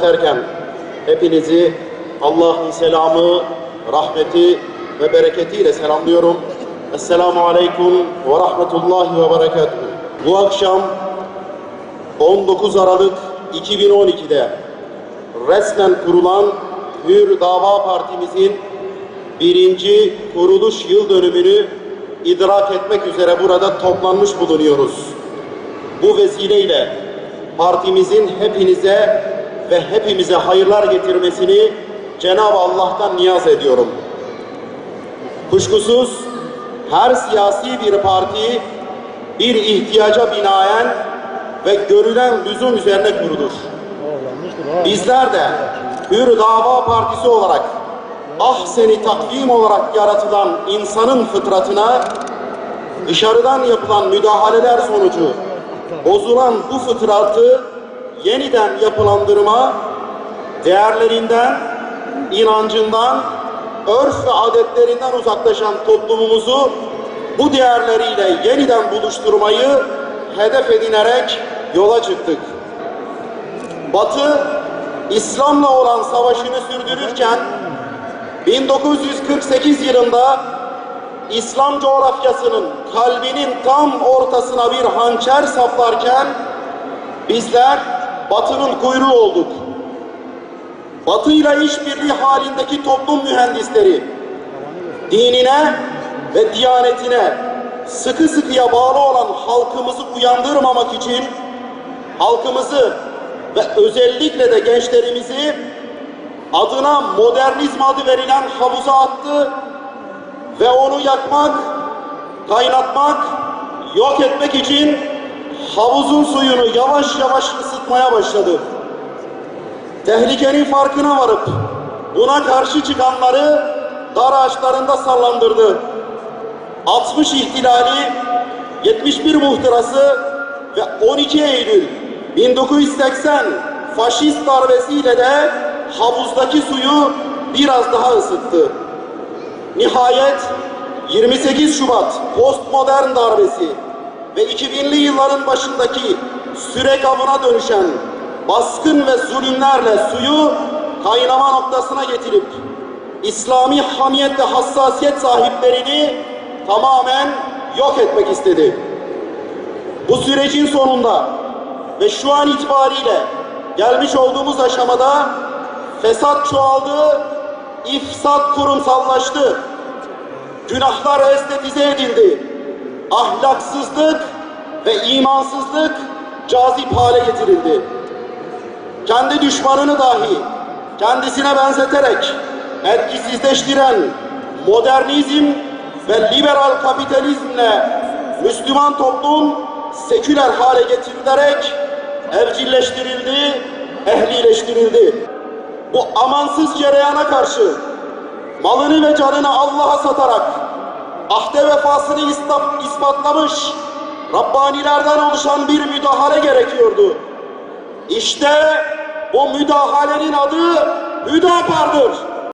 biterken hepinizi Allah'ın selamı, rahmeti ve bereketiyle selamlıyorum. Esselamu Aleyküm ve Rahmetullahi ve Berekatuhu. Bu akşam 19 Aralık 2012'de resmen kurulan Hür Dava Partimizin 1. kuruluş yıl dönümünü idrak etmek üzere burada toplanmış bulunuyoruz. Bu vesileyle partimizin hepinize ve hepimize hayırlar getirmesini Cenab-ı Allah'tan niyaz ediyorum. Kuşkusuz her siyasi bir parti bir ihtiyaca binaen ve görülen lüzum üzerine kurulur. Bizler de Hür Dava Partisi olarak ahsen-i takvim olarak yaratılan insanın fıtratına dışarıdan yapılan müdahaleler sonucu bozulan bu fıtratı yeniden yapılandırma, değerlerinden, inancından, örf ve adetlerinden uzaklaşan toplumumuzu bu değerleriyle yeniden buluşturmayı hedef edinerek yola çıktık. Batı, İslam'la olan savaşını sürdürürken 1948 yılında İslam coğrafyasının kalbinin tam ortasına bir hançer saplarken bizler Batı'nın kuyruğu olduk. Batı'yla işbirliği halindeki toplum mühendisleri dinine ve diyanetine sıkı sıkıya bağlı olan halkımızı uyandırmamak için halkımızı ve özellikle de gençlerimizi adına modernizm adı verilen havuza attı ve onu yakmak, kaynatmak, yok etmek için havuzun suyunu yavaş yavaş ısıtmaya başladı. Tehlikenin farkına varıp buna karşı çıkanları dar ağaçlarında sallandırdı. 60 ihtilali, 71 muhtırası ve 12 Eylül 1980 faşist darbesiyle de havuzdaki suyu biraz daha ısıttı. Nihayet 28 Şubat postmodern darbesi ve 2000'li yılların başındaki sürek avına dönüşen baskın ve zulümlerle suyu kaynama noktasına getirip İslami hamiyet ve hassasiyet sahiplerini tamamen yok etmek istedi. Bu sürecin sonunda ve şu an itibariyle gelmiş olduğumuz aşamada fesat çoğaldı, ifsat kurumsallaştı, günahlar estetize edildi, ahlaksızlık ve imansızlık cazip hale getirildi. Kendi düşmanını dahi kendisine benzeterek etkisizleştiren modernizm ve liberal kapitalizmle Müslüman toplum seküler hale getirilerek evcilleştirildi, ehlileştirildi. Bu amansız cereyana karşı malını ve canını Allah'a satarak ahde vefasını ispatlamış Rabbanilerden oluşan bir müdahale gerekiyordu. İşte bu müdahalenin adı Hüdapar'dır.